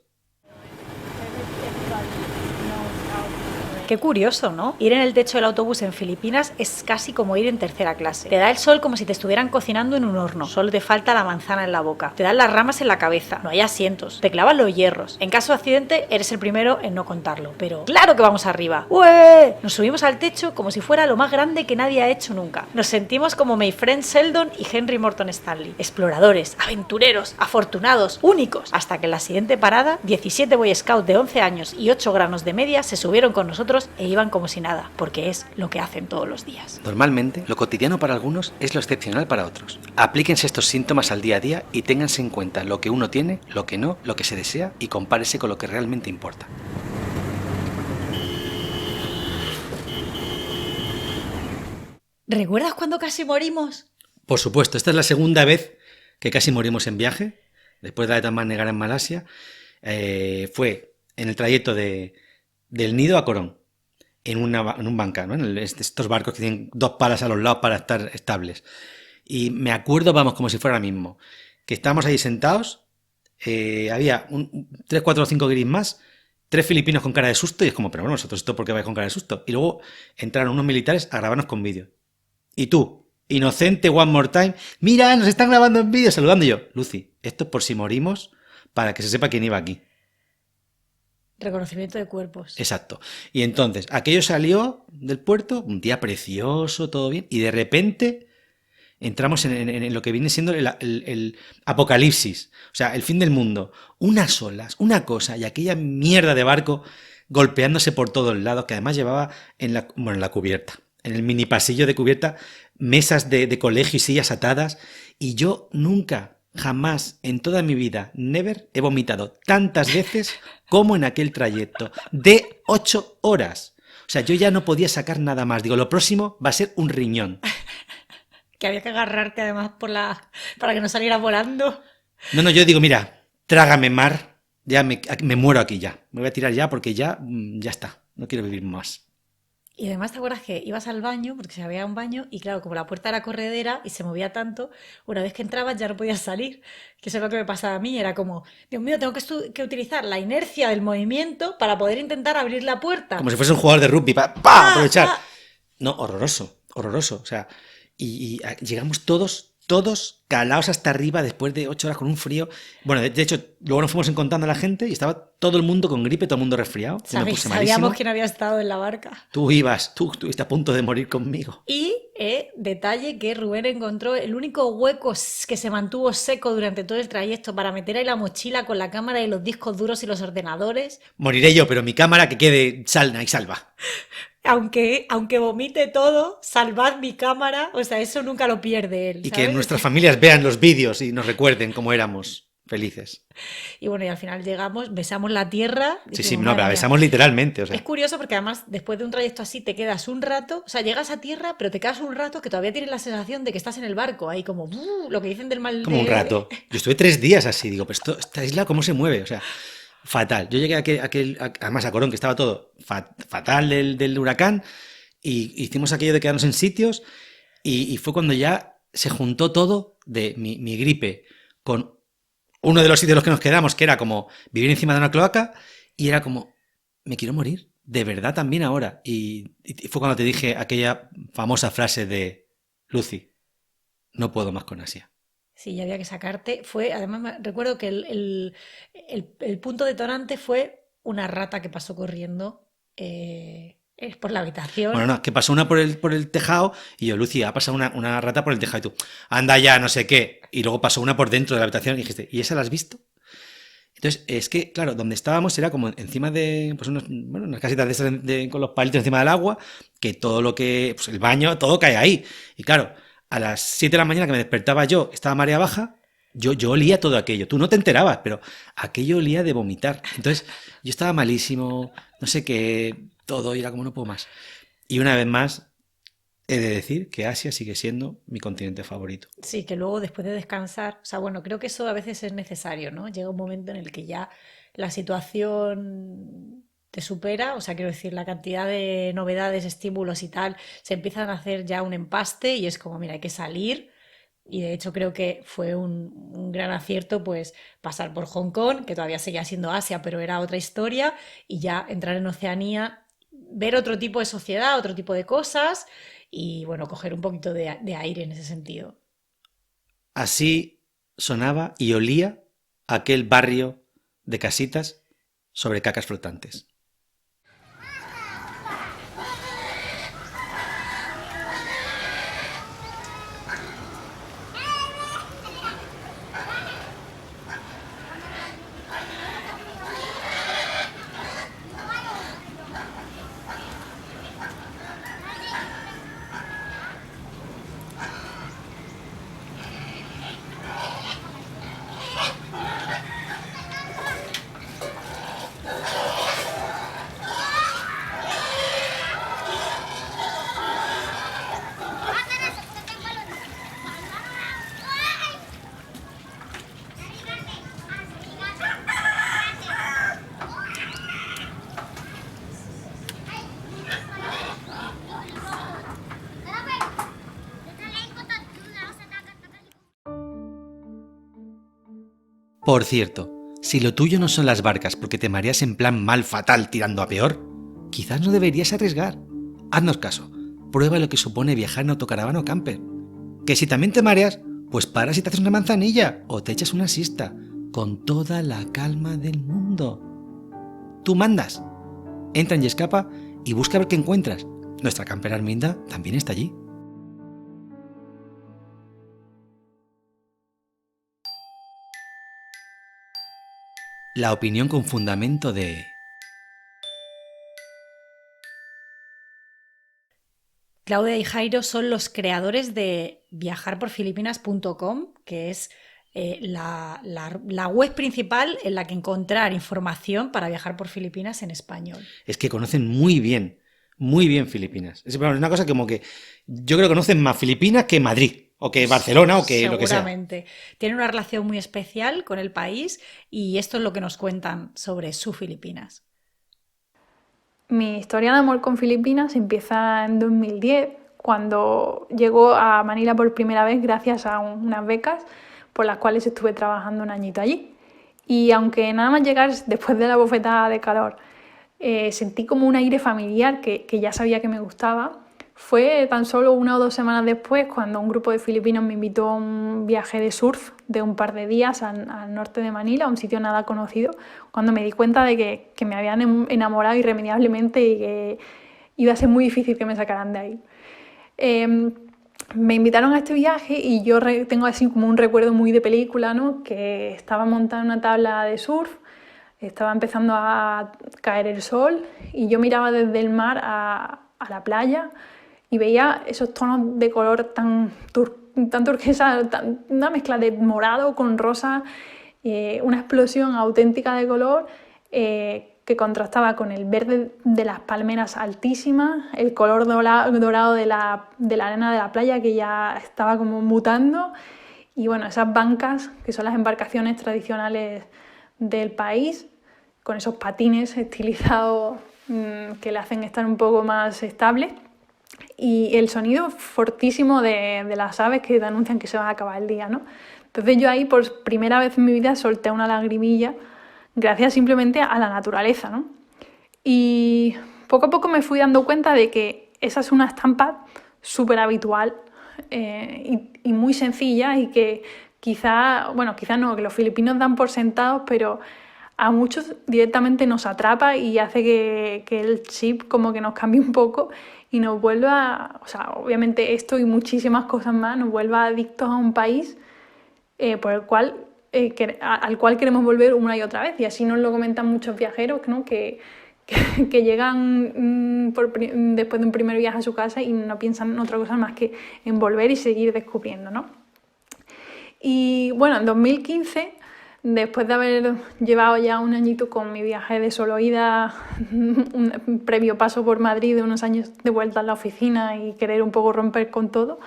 Qué curioso, ¿no? Ir en el techo del autobús en Filipinas es casi como ir en tercera clase. Te da el sol como si te estuvieran cocinando en un horno. Solo te falta la manzana en la boca. Te dan las ramas en la cabeza. No hay asientos. Te clavan los hierros. En caso de accidente, eres el primero en no contarlo. Pero ¡claro que vamos arriba! ¡Ué! Nos subimos al techo como si fuera lo más grande que nadie ha hecho nunca. Nos sentimos como my friend Sheldon y Henry Morton Stanley. Exploradores, aventureros, afortunados, únicos. Hasta que en la siguiente parada, 17 Boy Scouts de 11 años y 8 granos de media se subieron con nosotros e iban como si nada, porque es lo que hacen todos los días. Normalmente, lo cotidiano para algunos es lo excepcional para otros. Aplíquense estos síntomas al día a día y ténganse en cuenta lo que uno tiene, lo que no, lo que se desea y compárese con lo que realmente importa. ¿Recuerdas cuando casi morimos? Por supuesto, esta es la segunda vez que casi morimos en viaje, después de la etapa negra en Malasia. Fue en el trayecto del Nido a Corón, en un banca, ¿no? Estos barcos que tienen 2 palas a los lados para estar estables. Y me acuerdo, vamos, como si fuera ahora mismo, que estábamos ahí sentados, había 3, 4 o 5 guiris más, 3 filipinos con cara de susto, y es como, pero bueno, vosotros esto, ¿por qué vais con cara de susto? Y luego entraron unos militares a grabarnos con vídeo. Y tú, inocente, one more time, mira, nos están grabando en vídeo, saludando. Y yo, Lucy, esto es por si morimos, para que se sepa quién iba aquí. Reconocimiento de cuerpos. Exacto. Y entonces, aquello salió del puerto, un día precioso, todo bien, y de repente entramos en lo que viene siendo el apocalipsis, o sea, el fin del mundo. Unas olas, una cosa, y aquella mierda de barco golpeándose por todos lados, que además llevaba en la cubierta, en el mini pasillo de cubierta, mesas de colegio y sillas atadas, y yo nunca... Jamás en toda mi vida, never, he vomitado tantas veces como en aquel trayecto de 8 horas. O sea, yo ya no podía sacar nada más. Digo, lo próximo va a ser un riñón. Que había que agarrarte además para que no saliera volando. No, yo digo, mira, trágame mar, ya me muero aquí ya. Me voy a tirar ya porque ya está. No quiero vivir más. Y además te acuerdas que ibas al baño, porque se había un baño, y claro, como la puerta era corredera y se movía tanto, una vez que entrabas ya no podías salir. Que eso es lo que me pasaba a mí, era como, Dios mío, tengo que utilizar la inercia del movimiento para poder intentar abrir la puerta. Como si fuese un jugador de rugby, para aprovechar. No, horroroso. O sea, y llegamos todos calados hasta arriba después de 8 horas con un frío. Bueno, de hecho, luego nos fuimos encontrando a la gente y estaba todo el mundo con gripe, todo el mundo resfriado. Yo me puse malísimo. Sabíamos quién había estado en la barca. Tú estuviste a punto de morir conmigo. Y, detalle que Rubén encontró el único hueco que se mantuvo seco durante todo el trayecto para meter ahí la mochila con la cámara y los discos duros y los ordenadores. Moriré yo, pero mi cámara que quede salna y salva. Aunque vomite todo, salvad mi cámara, o sea, eso nunca lo pierde él. Y ¿sabes? que nuestras familias vean los vídeos y nos recuerden cómo éramos felices. Y bueno, y al final llegamos, besamos la tierra. Sí, no, pero besamos literalmente. O sea. Es curioso porque además, después de un trayecto así, te quedas un rato, o sea, llegas a tierra, pero te quedas un rato que todavía tienes la sensación de que estás en el barco, ahí como, lo que dicen del mal. Como un rato. Yo estuve 3 días así, digo, pero esta isla, ¿cómo se mueve? O sea, fatal. Yo llegué además a Corón, que estaba todo fatal del huracán, y hicimos aquello de quedarnos en sitios, y fue cuando ya se juntó todo de mi gripe con uno de los sitios en los que nos quedamos, que era como vivir encima de una cloaca, y era como, me quiero morir, de verdad también ahora. Y fue cuando te dije aquella famosa frase de, Lucy, no puedo más con Asia. Sí, ya había que sacarte. Además, recuerdo que el punto detonante fue una rata que pasó corriendo en Es por la habitación. Bueno, no, es que pasó una por el tejado y yo, Lucy, ha pasado una rata por el tejado y tú, anda ya, no sé qué. Y luego pasó una por dentro de la habitación y dijiste, ¿y esa la has visto? Entonces, es que, claro, donde estábamos era como encima de, pues unas casitas de esas con los palitos encima del agua, que todo lo que, pues el baño, todo cae ahí. Y claro, a las 7 de la mañana que me despertaba yo, estaba marea baja, yo olía todo aquello. Tú no te enterabas, pero aquello olía de vomitar. Entonces, yo estaba malísimo, no sé qué, todo, y era como no puedo más. Y una vez más, he de decir que Asia sigue siendo mi continente favorito. Sí, que luego después de descansar, o sea, bueno, creo que eso a veces es necesario, ¿no? Llega un momento en el que ya la situación te supera, o sea, quiero decir, la cantidad de novedades, estímulos y tal, se empiezan a hacer ya un empaste y es como, mira, hay que salir. Y de hecho creo que fue un gran acierto pues pasar por Hong Kong, que todavía seguía siendo Asia, pero era otra historia, y ya entrar en Oceanía, ver otro tipo de sociedad, otro tipo de cosas y bueno, coger un poquito de aire en ese sentido. Así sonaba y olía aquel barrio de casitas sobre cacas flotantes. Por cierto, si lo tuyo no son las barcas porque te mareas en plan mal fatal tirando a peor, quizás no deberías arriesgar. Haznos caso, prueba lo que supone viajar en autocaravana o camper. Que si también te mareas, pues paras y te haces una manzanilla o te echas una siesta, con toda la calma del mundo. Tú mandas. Entra en Yescapa y busca a ver qué encuentras. Nuestra camper Arminda también está allí. La opinión con fundamento de... Claudia y Jairo son los creadores de viajarporfilipinas.com, que es la web principal en la que encontrar información para viajar por Filipinas en español. Es que conocen muy bien Filipinas. Es una cosa como que yo creo que conocen más Filipinas que Madrid, o que Barcelona, o que lo que sea. Seguramente. Tienen una relación muy especial con el país y esto es lo que nos cuentan sobre su Filipinas. Mi historia de amor con Filipinas empieza en 2010, cuando llegó a Manila por primera vez gracias a unas becas por las cuales estuve trabajando un añito allí. Y aunque nada más llegar después de la bofetada de calor, sentí como un aire familiar que ya sabía que me gustaba. Fue tan solo 1 o 2 semanas después cuando un grupo de filipinos me invitó a un viaje de surf de un par de días al norte de Manila, a un sitio nada conocido, cuando me di cuenta de que me habían enamorado irremediablemente y que iba a ser muy difícil que me sacaran de ahí. Me invitaron a este viaje y yo tengo así como un recuerdo muy de película, ¿no? Que estaba montada en una tabla de surf, estaba empezando a caer el sol y yo miraba desde el mar a la playa y veía esos tonos de color tan turquesa, una mezcla de morado con rosa, una explosión auténtica de color que contrastaba con el verde de las palmeras altísimas, el color dorado de la arena de la playa que ya estaba como mutando y bueno, esas bancas que son las embarcaciones tradicionales del país, con esos patines estilizados que le hacen estar un poco más estable y el sonido fortísimo de las aves que te anuncian que se va a acabar el día, ¿no? Entonces yo ahí por primera vez en mi vida solté una lagrimilla gracias simplemente a la naturaleza, ¿no? Y poco a poco me fui dando cuenta de que esa es una estampa súper habitual y muy sencilla y que quizá no, que los filipinos dan por sentados, pero a muchos directamente nos atrapa y hace que el chip como que nos cambie un poco y nos vuelva, o sea, obviamente esto y muchísimas cosas más, nos vuelva adictos a un país por el cual, al cual queremos volver una y otra vez. Y así nos lo comentan muchos viajeros, ¿no? que llegan después de un primer viaje a su casa y no piensan en otra cosa más que en volver y seguir descubriendo, ¿no? Y bueno, en 2015, después de haber llevado ya un añito con mi viaje de solo ida, un previo paso por Madrid de unos años de vuelta a la oficina y querer un poco romper con todo,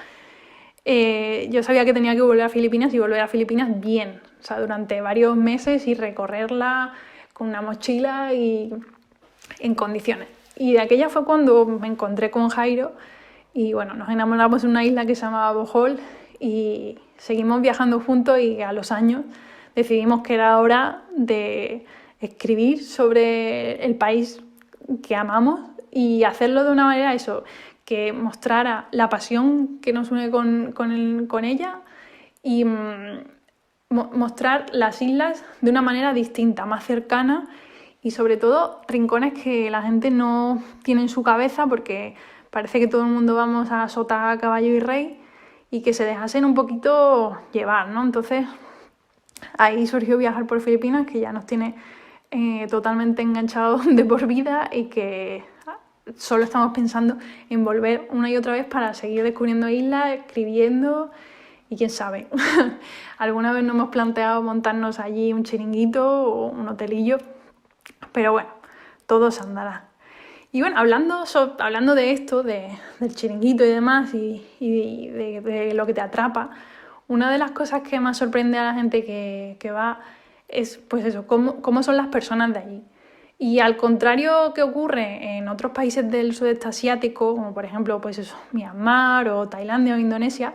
yo sabía que tenía que volver a Filipinas y volver a Filipinas bien, o sea, durante varios meses y recorrerla con una mochila y en condiciones. Y de aquella fue cuando me encontré con Jairo y bueno, nos enamoramos en una isla que se llamaba Bohol y seguimos viajando juntos y a los años decidimos que era hora de escribir sobre el país que amamos y hacerlo de una manera que mostrara la pasión que nos une con ella y mostrar las islas de una manera distinta, más cercana y sobre todo rincones que la gente no tiene en su cabeza porque parece que todo el mundo vamos a sota, caballo y rey y que se dejasen un poquito llevar, ¿no? Entonces ahí surgió Viajar por Filipinas, que ya nos tiene totalmente enganchados de por vida y que solo estamos pensando en volver una y otra vez para seguir descubriendo islas, escribiendo y quién sabe. Alguna vez nos hemos planteado montarnos allí un chiringuito o un hotelillo, pero bueno, todo se andará. Y bueno, hablando de esto, del chiringuito y demás y de lo que te atrapa, una de las cosas que más sorprende a la gente que va es pues eso, cómo son las personas de allí. Y al contrario que ocurre en otros países del sudeste asiático, como por ejemplo pues eso, Myanmar o Tailandia o Indonesia,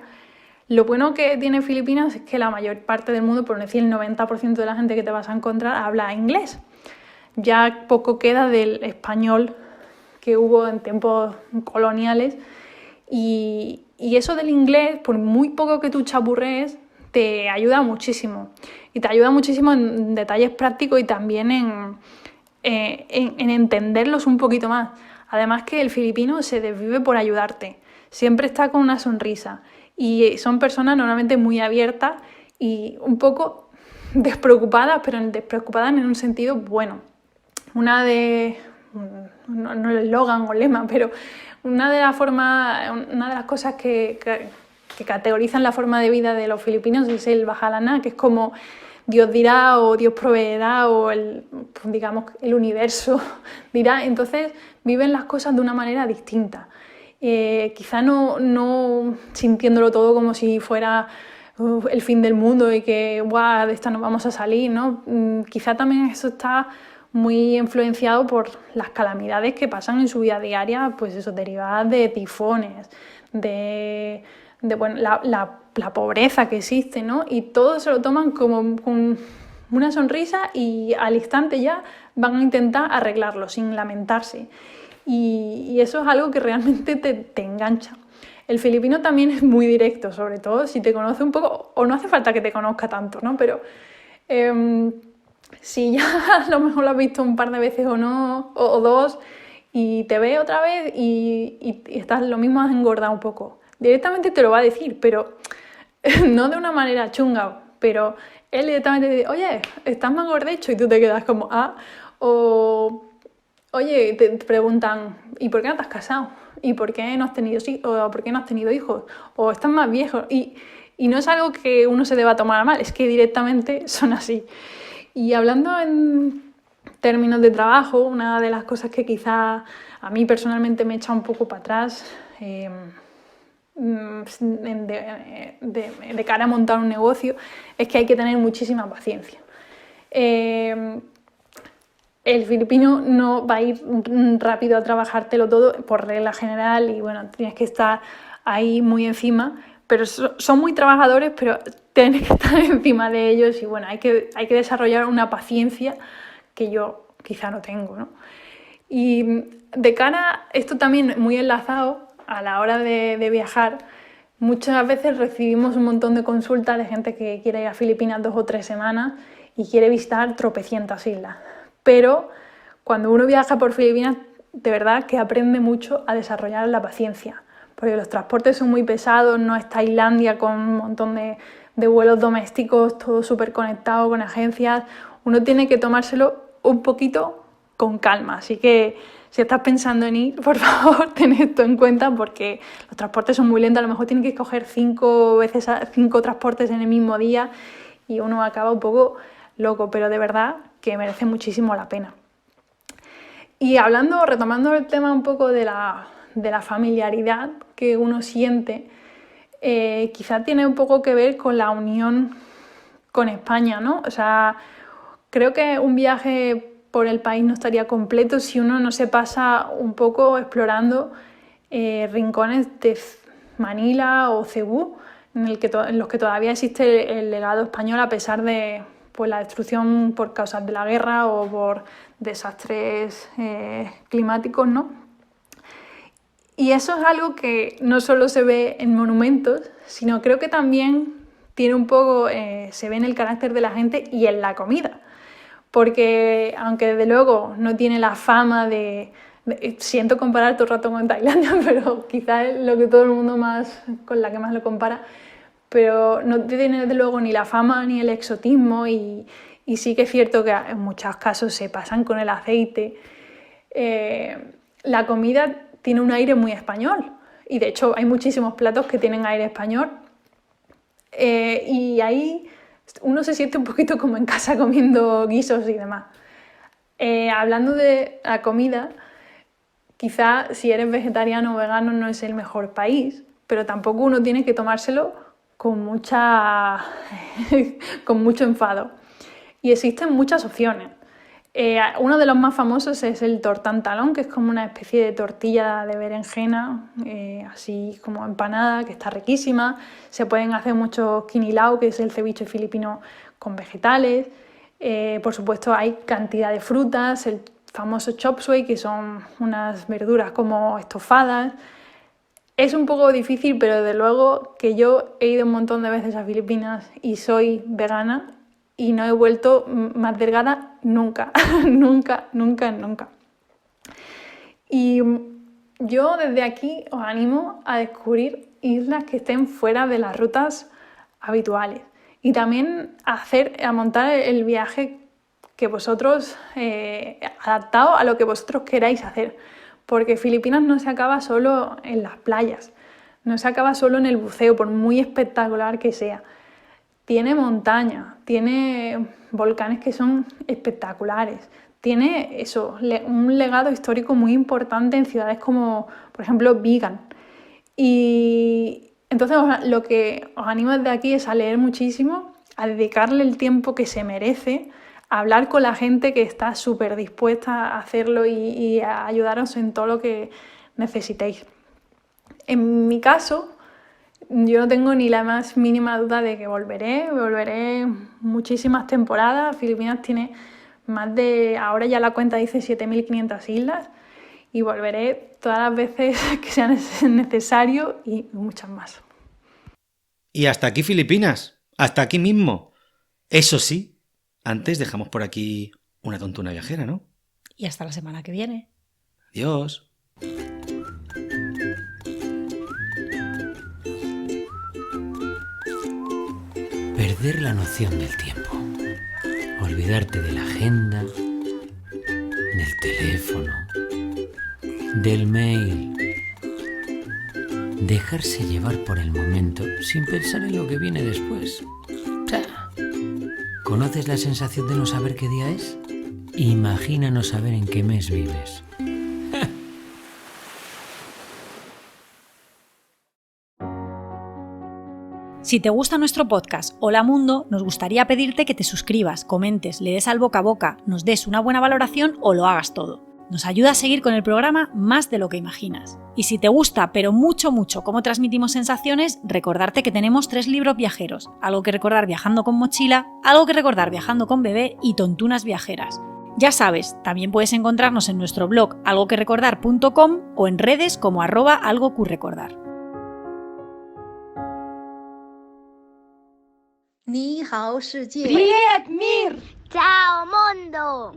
lo bueno que tiene Filipinas es que la mayor parte del mundo, por no decir el 90% de la gente que te vas a encontrar, habla inglés. Ya poco queda del español que hubo en tiempos coloniales y eso del inglés, por muy poco que tú chapurrees, te ayuda muchísimo. Y te ayuda muchísimo en detalles prácticos y también en entenderlos un poquito más. Además que el filipino se desvive por ayudarte. Siempre está con una sonrisa. Y son personas normalmente muy abiertas y un poco despreocupadas, pero despreocupadas en un sentido bueno. No el eslogan o lema, pero una de las cosas que categorizan la forma de vida de los filipinos es el bajalana, que es como Dios dirá o Dios proveerá o el universo dirá. Entonces viven las cosas de una manera distinta. Quizá no sintiéndolo todo como si fuera el fin del mundo y que de esta no vamos a salir, ¿no? Quizá también eso está muy influenciado por las calamidades que pasan en su vida diaria, pues eso, derivadas de tifones, de la pobreza que existe, ¿no? Y todos se lo toman como con una sonrisa y al instante ya van a intentar arreglarlo sin lamentarse. Y eso es algo que realmente te engancha. El filipino también es muy directo, sobre todo si te conoce un poco, o no hace falta que te conozca tanto, ¿no? Pero si ya a lo mejor lo has visto un par de veces o no, o dos, y te ve otra vez y estás lo mismo, has engordado un poco. Directamente te lo va a decir, pero no de una manera chunga, pero él directamente te dice, oye, estás más gordecho, y tú te quedas como, o oye, te preguntan, ¿y por qué no te has casado? ¿Y por qué no has tenido hijos? ¿O estás más viejo? Y no es algo que uno se deba tomar a mal, es que directamente son así. Y hablando en términos de trabajo, una de las cosas que quizá a mí personalmente me echa un poco para atrás de cara a montar un negocio es que hay que tener muchísima paciencia. El filipino no va a ir rápido a trabajártelo todo por regla general y bueno, tienes que estar ahí muy encima, pero son muy trabajadores, pero tienes que estar encima de ellos y bueno, hay que desarrollar una paciencia que yo quizá no tengo, ¿no? Y de cara, esto también muy enlazado a la hora de viajar, muchas veces recibimos un montón de consultas de gente que quiere ir a Filipinas 2 o 3 semanas y quiere visitar tropecientas islas. Pero cuando uno viaja por Filipinas, de verdad que aprende mucho a desarrollar la paciencia, porque los transportes son muy pesados, no es Tailandia con un montón de vuelos domésticos, todo súper conectado con agencias. Uno tiene que tomárselo un poquito con calma, así que si estás pensando en ir, por favor, ten esto en cuenta porque los transportes son muy lentos, a lo mejor tienes que coger 5 transportes en el mismo día y uno acaba un poco loco, pero de verdad que merece muchísimo la pena. Y retomando el tema un poco de la familiaridad que uno siente, quizá tiene un poco que ver con la unión con España, ¿no? O sea, creo que un viaje por el país no estaría completo si uno no se pasa un poco explorando rincones de Manila o Cebú, en los que todavía existe el legado español a pesar de pues, la destrucción por causas de la guerra o por desastres climáticos, ¿no? Y eso es algo que no solo se ve en monumentos, sino creo que también tiene un poco, se ve en el carácter de la gente y en la comida. Porque aunque desde luego no tiene la fama siento comparar todo el rato con Tailandia, pero quizás es lo que todo el mundo con la que más lo compara, pero no tiene desde luego ni la fama ni el exotismo y sí que es cierto que en muchos casos se pasan con el aceite. La comida tiene un aire muy español y de hecho hay muchísimos platos que tienen aire español y ahí uno se siente un poquito como en casa comiendo guisos y demás. Hablando de la comida, quizá si eres vegetariano o vegano no es el mejor país, pero tampoco uno tiene que tomárselo con mucho enfado. Y existen muchas opciones. Uno de los más famosos es el tortán talón, que es como una especie de tortilla de berenjena, así como empanada, que está riquísima. Se pueden hacer muchos kinilaw, que es el ceviche filipino con vegetales. Por supuesto hay cantidad de frutas, el famoso chop suey, que son unas verduras como estofadas. Es un poco difícil, pero desde luego que yo he ido un montón de veces a Filipinas y soy vegana y no he vuelto más delgada nunca, nunca. Y yo desde aquí os animo a descubrir islas que estén fuera de las rutas habituales y también a montar el viaje que vosotros, adaptado a lo que vosotros queráis hacer, porque Filipinas no se acaba solo en las playas, no se acaba solo en el buceo, por muy espectacular que sea. Tiene montaña, tiene volcanes que son espectaculares, tiene un legado histórico muy importante en ciudades como, por ejemplo, Vigan. Y entonces lo que os animo desde aquí es a leer muchísimo, a dedicarle el tiempo que se merece, a hablar con la gente que está súper dispuesta a hacerlo y a ayudaros en todo lo que necesitéis. En mi caso, yo no tengo ni la más mínima duda de que volveré muchísimas temporadas. Filipinas tiene ahora ya la cuenta dice 7.500 islas y volveré todas las veces que sea necesario y muchas más. Y hasta aquí Filipinas, hasta aquí mismo. Eso sí, antes dejamos por aquí una tontuna viajera, ¿no? Y hasta la semana que viene. Adiós. Perder la noción del tiempo, olvidarte de la agenda, del teléfono, del mail, dejarse llevar por el momento sin pensar en lo que viene después. ¿Conoces la sensación de no saber qué día es? Imagina no saber en qué mes vives. Si te gusta nuestro podcast Hola Mundo, nos gustaría pedirte que te suscribas, comentes, le des al boca a boca, nos des una buena valoración o lo hagas todo. Nos ayuda a seguir con el programa más de lo que imaginas. Y si te gusta, pero mucho, cómo transmitimos sensaciones, recordarte que tenemos 3 libros viajeros. Algo que recordar viajando con mochila, algo que recordar viajando con bebé y tontunas viajeras. Ya sabes, también puedes encontrarnos en nuestro blog algoquerecordar.com o en redes como @algoqrecordar. 你好世界。 Chao mundo.